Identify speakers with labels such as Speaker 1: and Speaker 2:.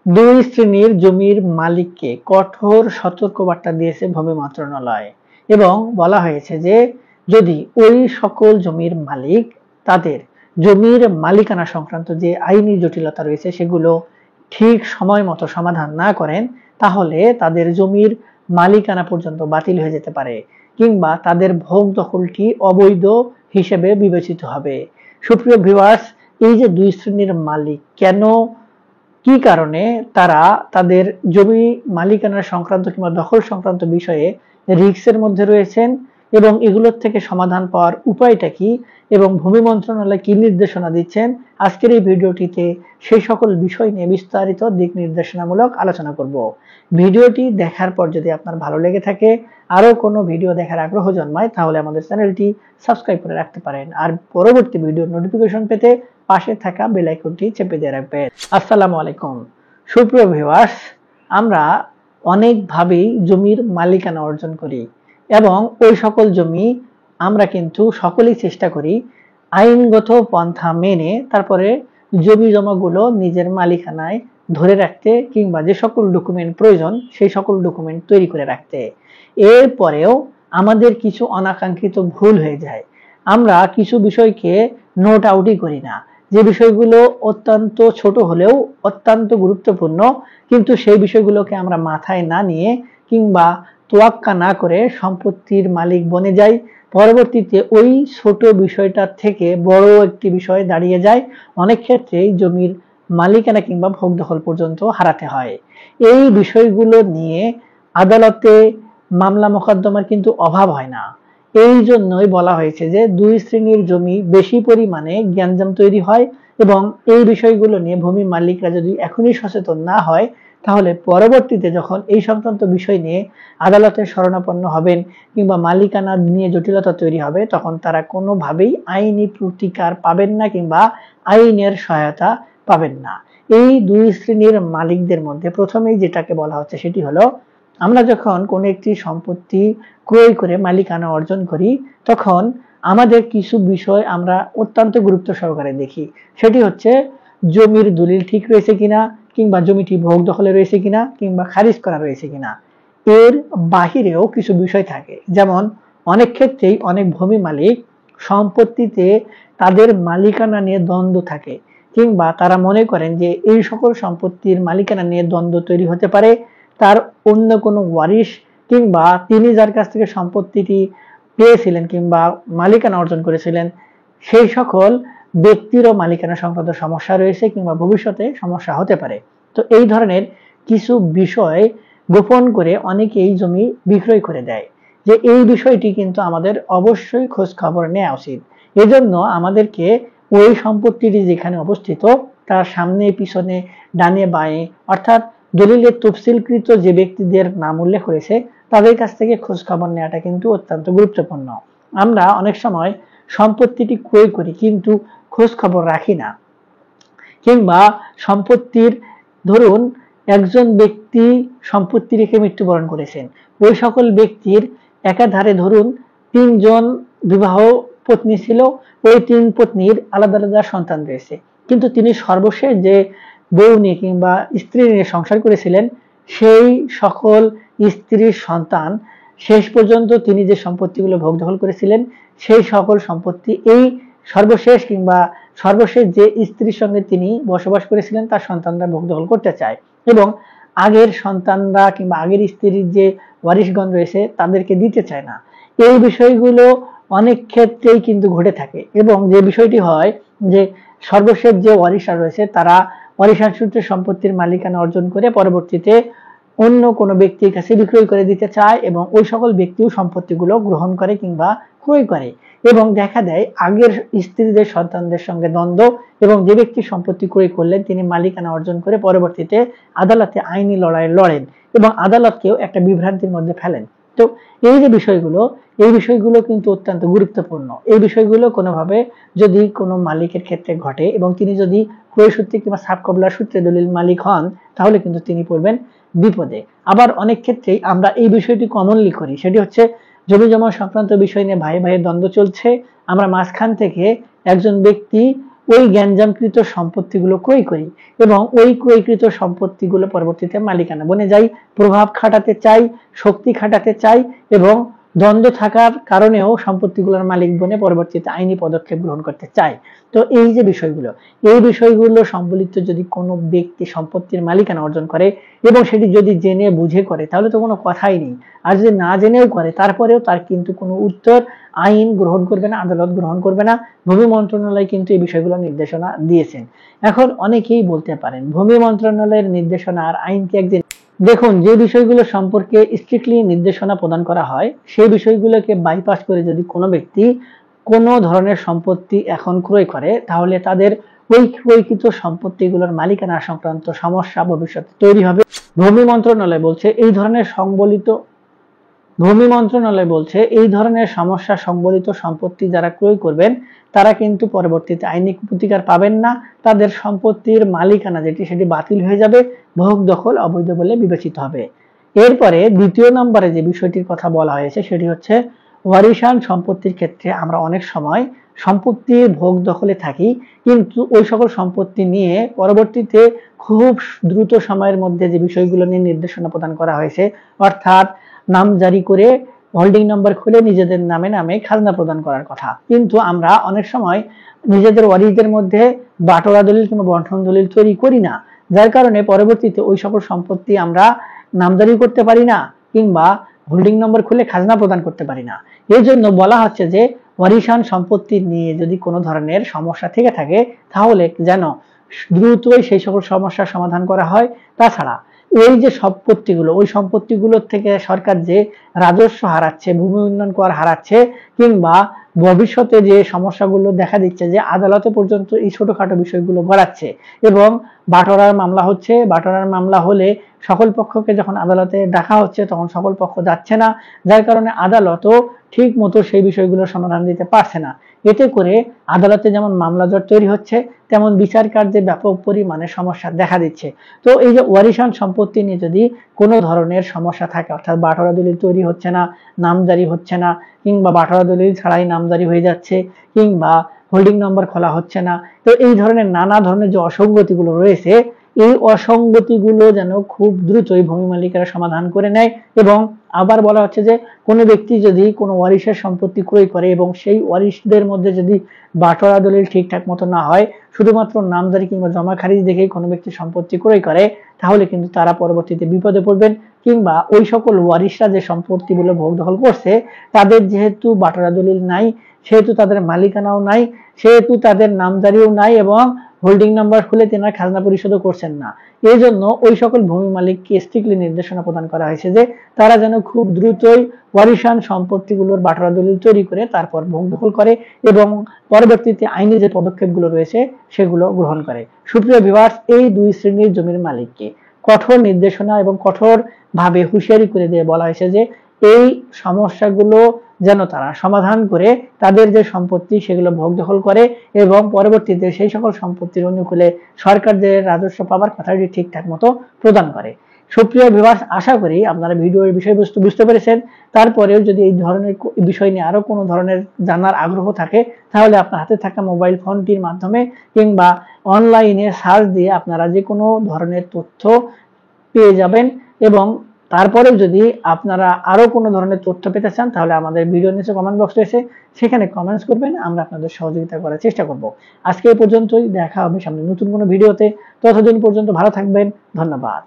Speaker 1: দুই শ্রেণীর জমির মালিককে কঠোর সতর্কবার্তা দিয়েছে ভূমি মন্ত্রণালয় এবং বলা হয়েছে যে যদি ওই সকল জমির মালিক তাদের জমির মালিকানা সংক্রান্ত যে আইনি জটিলতা রয়েছে সেগুলো ঠিক সময় মতো সমাধান না করেন তাহলে তাদের জমির মালিকানা পর্যন্ত বাতিল হয়ে যেতে পারে কিংবা তাদের ভোগ দখলটি অবৈধ হিসেবে বিবেচিত হবে। সুপ্রিয় ভিউয়ার্স, এই যে দুই শ্রেণীর মালিক কেন, কি কারণে তারা তাদের জমি মালিকানা সংক্রান্ত কিংবা দখল সংক্রান্ত বিষয়ে রিস্কের মধ্যে রয়েছেন এবং এগুলোর থেকে সমাধান পাওয়ার উপায়টা কি এবং ভূমি মন্ত্রণালয় কি নির্দেশনা দিচ্ছেন, আজকের এই ভিডিওটিতে সেই সকল বিষয় নিয়ে বিস্তারিত দিক নির্দেশনামূলক আলোচনা করব। ভিডিওটি দেখার পর যদি আপনার ভালো লেগে থাকে, আরো কোনো ভিডিও দেখার আগ্রহ জন্মায়, তাহলে আমাদের চ্যানেলটি সাবস্ক্রাইব করে রাখতে পারেন আর পরবর্তী ভিডিওর নোটিফিকেশন পেতে পাশে থাকা বেল আইকনটি চেপে দিয়ে রাখবেন। আসসালামু আলাইকুম সুপ্রিয় ভিউয়ার্স, আমরা অনেকভাবেই জমির মালিকানা অর্জন করি এবং ওই সকল জমি আমরা কিন্তু সকলেই চেষ্টা করি আইনগত পন্থা মেনে তারপরে জমি জমাগুলো নিজের মালিকানায় ধরে রাখতে কিংবা যে সকল ডকুমেন্ট প্রয়োজন সেই সকল ডকুমেন্ট তৈরি করে রাখতে। এরপরেও আমাদের কিছু অনাকাঙ্ক্ষিত ভুল হয়ে যায়, আমরা কিছু বিষয়কে নোট আউটই করি না, যে বিষয়গুলো অত্যন্ত ছোট হলেও অত্যন্ত গুরুত্বপূর্ণ, কিন্তু সেই বিষয়গুলোকে আমরা মাথায় না নিয়ে কিংবা তোয়াক্কা না করে সম্পত্তির মালিক বনে যাই। পরবর্তীতে ওই ছোট বিষয়টার থেকে বড় একটি বিষয় দাঁড়িয়ে যায়, অনেক ক্ষেত্রেই জমির মালিকানা কিংবা ভোগ দখল পর্যন্ত হারাতে হয়। এই বিষয়গুলো নিয়ে আদালতে মামলা মোকদ্দমার কিন্তু অভাব হয় না। এই জন্যই বলা হয়েছে যে দুই শ্রেণীর জমি বেশি পরিমাণে গ্যাঞ্জাম তৈরি হয় এবং এই বিষয়গুলো নিয়ে ভূমি মালিকরা যদি এখনই সচেতন না হয় তাহলে পরবর্তীতে যখন এই সংক্রান্ত বিষয় নিয়ে আদালতের শরণাপন্ন হবেন কিংবা মালিকানা নিয়ে জটিলতা তৈরি হবে তখন তারা কোনোভাবেই আইনি প্রতিকার পাবেন না কিংবা আইনের সহায়তা পাবেন না। এই দুই শ্রেণীর মালিকদের মধ্যে প্রথমেই যেটাকে বলা হচ্ছে সেটি হলো, আমরা যখন কোনো একটি সম্পত্তি ক্রয় করে মালিকানা অর্জন করি তখন আমাদের কিছু বিষয় আমরা অত্যন্ত গুরুত্ব সহকারে দেখি। সেটি হচ্ছে জমির দলিল ঠিক রয়েছে কিনা কিংবা জমিটি ভোগ দখলে রয়েছে কিনা কিংবা খারিজ করা রয়েছে কিনা। এর বাহিরেও কিছু বিষয় থাকে, যেমন অনেক ক্ষেত্রেই অনেক ভূমি মালিক সম্পত্তিতে তাদের মালিকানা নিয়ে দ্বন্দ্ব থাকে কিংবা তারা মনে করেন যে এই সকল সম্পত্তির মালিকানা নিয়ে দ্বন্দ্ব তৈরি হতে পারে তার অন্য কোনো ওয়ারিশ কিংবা তিনি যার কাছ থেকে সম্পত্তিটি পেয়েছিলেন কিংবা মালিকানা অর্জন করেছিলেন সেই সকল ব্যক্তিরও মালিকানা সংক্রান্ত সমস্যা রয়েছে কিংবা ভবিষ্যতে সমস্যা হতে পারে। তো এই ধরনের কিছু বিষয় গোপন করে অনেকেই জমি বিক্রয় করে দেয়, যে এই বিষয়টি কিন্তু আমাদের অবশ্যই খোঁজ খবর নেওয়া উচিত। এজন্য আমাদেরকে ওই সম্পত্তিটি যেখানে অবস্থিত তার সামনে পিছনে ডানে বাঁয়ে অর্থাৎ দলিলের তফসিলকৃত যে ব্যক্তিদের নাম উল্লেখ করেছে তাদের কাছ থেকে খোঁজ খবর নেওয়াটা কিন্তু অত্যন্ত গুরুত্বপূর্ণ। আমরা অনেক সময় সম্পত্তিটি ক্রয় করি কিন্তু খোঁজ খবর রাখি না, কিংবা সম্পত্তির ধরুন একজন ব্যক্তি সম্পত্তি রেখে মৃত্যুবরণ করেছেন, ওই সকল ব্যক্তির একাধারে ধরুন তিনজন বিবাহ পত্নী ছিল, ওই তিন পত্নীর আলাদা আলাদা সন্তান রয়েছে, কিন্তু তিনি সর্বশেষ যে বউ নিয়ে কিংবা স্ত্রী নিয়ে সংসার করেছিলেন সেই সকল স্ত্রীর সন্তান শেষ পর্যন্ত তিনি যে সম্পত্তিগুলো ভোগ দখল করেছিলেন সেই সকল সম্পত্তি এই সর্বশেষ কিংবা সর্বশেষ যে স্ত্রীর সঙ্গে তিনি বসবাস করেছিলেন তার সন্তানরা ভোগ দখল করতে চায় এবং আগের সন্তানরা কিংবা আগের স্ত্রীর যে ওয়ারিশগণ রয়েছে তাদেরকে দিতে চায় না। এই বিষয়গুলো অনেক ক্ষেত্রেই কিন্তু ঘটে থাকে এবং যে বিষয়টি হয় যে সর্বশেষ যে ওয়ারিশরা রয়েছে তারা ওয়ারিশান সূত্রে সম্পত্তির মালিকানা অর্জন করে পরবর্তীতে অন্য কোনো ব্যক্তির কাছে বিক্রয় করে দিতে চায় এবং ওই সকল ব্যক্তিও সম্পত্তিগুলো গ্রহণ করে কিংবা ক্রয় করে এবং দেখা দেয় আগের স্ত্রীদের সন্তানদের সঙ্গে দ্বন্দ্ব এবং যে ব্যক্তি সম্পত্তি ক্রয় করলেন তিনি মালিকানা অর্জন করে পরবর্তীতে আদালতে আইনি লড়াই লড়েন এবং আদালতকেও একটা বিভ্রান্তির মধ্যে ফেলেন। তো এই যে বিষয়গুলো এই বিষয়গুলো কিন্তু অত্যন্ত গুরুত্বপূর্ণ। এই বিষয়গুলো কোনোভাবে যদি কোনো মালিকের ক্ষেত্রে ঘটে এবং তিনি যদি ক্রয় সূত্রে কিংবা সাবকবলার সূত্রে দলিল মালিক হন তাহলে কিন্তু তিনি পড়বেন বিপদে। আবার অনেক ক্ষেত্রেই আমরা এই বিষয়টি কমনলি করি, সেটি হচ্ছে জমি জমা সংক্রান্ত বিষয় নিয়ে ভাই ভাইয়ের দ্বন্দ্ব চলছে, আমরা মাঝখান থেকে একজন ব্যক্তি ওই জ্ঞানজামকৃত সম্পত্তিগুলো ক্রয় করি এবং ওই ক্রয়কৃত সম্পত্তিগুলো পরবর্তীতে মালিকানা বনে যাই, প্রভাব খাটাতে চাই, শক্তি খাটাতে চাই এবং দ্বন্দ্ব থাকার কারণেও সম্পত্তিগুলোর মালিক বনে পরবর্তীতে আইনি পদক্ষেপ গ্রহণ করতে চাই। তো এই যে বিষয়গুলো, এই বিষয়গুলো সম্বলিত যদি কোনো ব্যক্তি সম্পত্তির মালিকানা অর্জন করে এবং সেটি যদি জেনে বুঝে করে তাহলে তো কোনো কথাই নেই। আর যদি না জেনেও করে তারপরেও তার কিন্তু কোনো উত্তর আইন গ্রহণ করবে না, আদালত গ্রহণ করবে না। ভূমি মন্ত্রণালয় কিন্তু এই বিষয়গুলো নির্দেশনা দিয়েছেন। এখন অনেকেই বলতে পারেন ভূমি মন্ত্রণালয়ের নির্দেশনা আর আইন কি একদিন? দেখুন, যে বিষয়গুলো সম্পর্কে স্ট্রিক্টলি নির্দেশনা প্রদান করা হয় সেই বিষয়গুলোকে বাইপাস করে যদি কোনো ব্যক্তি কোনো ধরনের সম্পত্তি এখন ক্রয় করে তাহলে তাদের ওই ক্রয়কৃত সম্পত্তিগুলোর মালিকানা সংক্রান্ত সমস্যা ভবিষ্যতে তৈরি হবে। ভূমি মন্ত্রণালয় বলছে এই ধরনের সমস্যা সংবলিত সম্পত্তি যারা ক্রয় করবেন তারা কিন্তু পরবর্তীতে আইনি প্রতিকার পাবেন না, তাদের সম্পত্তির মালিকানা সেটি বাতিল হয়ে যাবে, ভোগ দখল অবৈধ বলে বিবেচিত হবে। এরপরে দ্বিতীয় নম্বরে যে বিষয়টির কথা বলা হয়েছে সেটি হচ্ছে ওয়ারিশান সম্পত্তির ক্ষেত্রে আমরা অনেক সময় সম্পত্তির ভোগ দখলে থাকি, কিন্তু ওই সকল সম্পত্তি নিয়ে পরবর্তীতে খুব দ্রুত সময়ের মধ্যে যে বিষয়গুলো নিয়ে নির্দেশনা প্রদান করা হয়েছে, অর্থাৎ নাম জারি করে হোল্ডিং নম্বর খুলে নিজেদের নামে নামে খাজনা প্রদান করার কথা, কিন্তু আমরা অনেক সময় নিজেদের ওয়ারিশদের মধ্যে বাটোয়ারা দলিল কিংবা বন্টন দলিল তৈরি করি না, যার কারণে পরবর্তীতে ওই সকল সম্পত্তি আমরা নামজারি করতে পারি না কিংবা হোল্ডিং নম্বর খুলে খাজনা প্রদান করতে পারি না। এই জন্য বলা হচ্ছে যে ওয়ারিশান সম্পত্তি নিয়ে যদি কোনো ধরনের সমস্যা থেকে থাকে তাহলে যেন দ্রুতই সেই সকল সমস্যার সমাধান করা হয়। তাছাড়া এই যে সম্পত্তিগুলো, ওই সম্পত্তিগুলোর থেকে সরকার যে রাজস্ব হারাচ্ছে, ভূমি উন্নয়ন কর হারাচ্ছে কিংবা ভবিষ্যতে যে সমস্যাগুলো দেখা দিচ্ছে যে আদালতে পর্যন্ত এই ছোটখাটো বিষয়গুলো গড়াচ্ছে এবং বাটোয়ারার মামলা হচ্ছে, বাটোয়ারার মামলা হলে সকল পক্ষকে যখন আদালতে ডাকা হচ্ছে তখন সকল পক্ষ যাচ্ছে না, যার কারণে আদালতও ঠিক মতো সেই বিষয়গুলোর সমাধান দিতে পারছে না। এতে করে আদালতে যেমন মামলা জট তৈরি হচ্ছে তেমন বিচার কার্যে ব্যাপক পরিমাণে সমস্যা দেখা দিচ্ছে। তো এই যে ওয়ারিশান সম্পত্তি নিয়ে যদি কোনো ধরনের সমস্যা থাকে, অর্থাৎ বাটোয়ারা দলিল তৈরি হচ্ছে না, নামজারি হচ্ছে না কিংবা বাটোয়ারা দলিল ছাড়াই নামজারি হয়ে যাচ্ছে কিংবা হোল্ডিং নম্বর খোলা হচ্ছে না, তো এই ধরনের নানা ধরনের যে অসঙ্গতিগুলো রয়েছে এই অসঙ্গতিগুলো যেন খুব দ্রুতই ভূমি মালিকেরা সমাধান করে নেয়। এবং আবার বলা হচ্ছে যে কোনো ব্যক্তি যদি কোনো ওয়ারিশের সম্পত্তি ক্রয় করে এবং সেই ওয়ারিশদের মধ্যে যদি বাটোয়ারা দলিল ঠিকঠাক মতো না হয়, শুধুমাত্র নামজারি কিংবা জমা খারিজ দেখেই কোনো ব্যক্তি সম্পত্তি ক্রয় করে তাহলে কিন্তু তারা পরবর্তীতে বিপদে পড়বেন কিংবা ওই সকল ওয়ারিশরা যে সম্পত্তিগুলো ভোগ দখল করছে তাদের যেহেতু বাটোয়ারা দলিল নাই, সেহেতু তাদের মালিকানাও নাই, সেহেতু তাদের নামজারিও নাই এবং হোল্ডিং নাম্বার খুলে তেনারা খাজনা পরিশোধও করছেন না। এই জন্য ওই সকল ভূমি মালিককে স্ট্রিক্টলি নির্দেশনা প্রদান করা হয়েছে যে তারা যেন খুব দ্রুতই ওয়ারিশান সম্পত্তিগুলোর বাটোয়ারা দলিল তৈরি করে তারপর ভোগ দখল করে এবং পরবর্তীতে আইনি যে পদক্ষেপগুলো রয়েছে সেগুলো গ্রহণ করে। সুপ্রিয় ভিউয়ার্স, এই দুই শ্রেণীর জমির মালিককে কঠোর নির্দেশনা এবং কঠোর ভাবে হুঁশিয়ারি করে দিয়ে বলা হয়েছে যে এই সমস্যাগুলো যেন তারা সমাধান করে তাদের যে সম্পত্তি সেগুলো ভোগ দখল করে এবং পরবর্তীতে সেই সকল সম্পত্তির অনুকূলে সরকার যে রাজস্ব পাবার কথাটি ঠিকঠাক মতো প্রদান করে। সুপ্রিয় ভিউয়ার্স, আশা করি আপনারা ভিডিওর বিষয়বস্তু বুঝতে পেরেছেন। তারপরেও যদি এই ধরনের বিষয় নিয়ে আরো কোনো ধরনের জানার আগ্রহ থাকে তাহলে আপনার হাতে থাকা মোবাইল ফোনটির মাধ্যমে কিংবা অনলাইনে সার্চ দিয়ে আপনারা যে কোনো ধরনের তথ্য পেয়ে যাবেন এবং তারপরেও যদি আপনারা আরো কোনো ধরনের তথ্য পেতে চান তাহলে আমাদের ভিডিও নিচে কমেন্ট বক্স রয়েছে, সেখানে কমেন্টস করবেন, আমরা আপনাদের সহযোগিতা করার চেষ্টা করব। আজকে এই পর্যন্তই, দেখা হবে সামনে নতুন কোনো ভিডিওতে। ততদিন পর্যন্ত ভালো থাকবেন, ধন্যবাদ।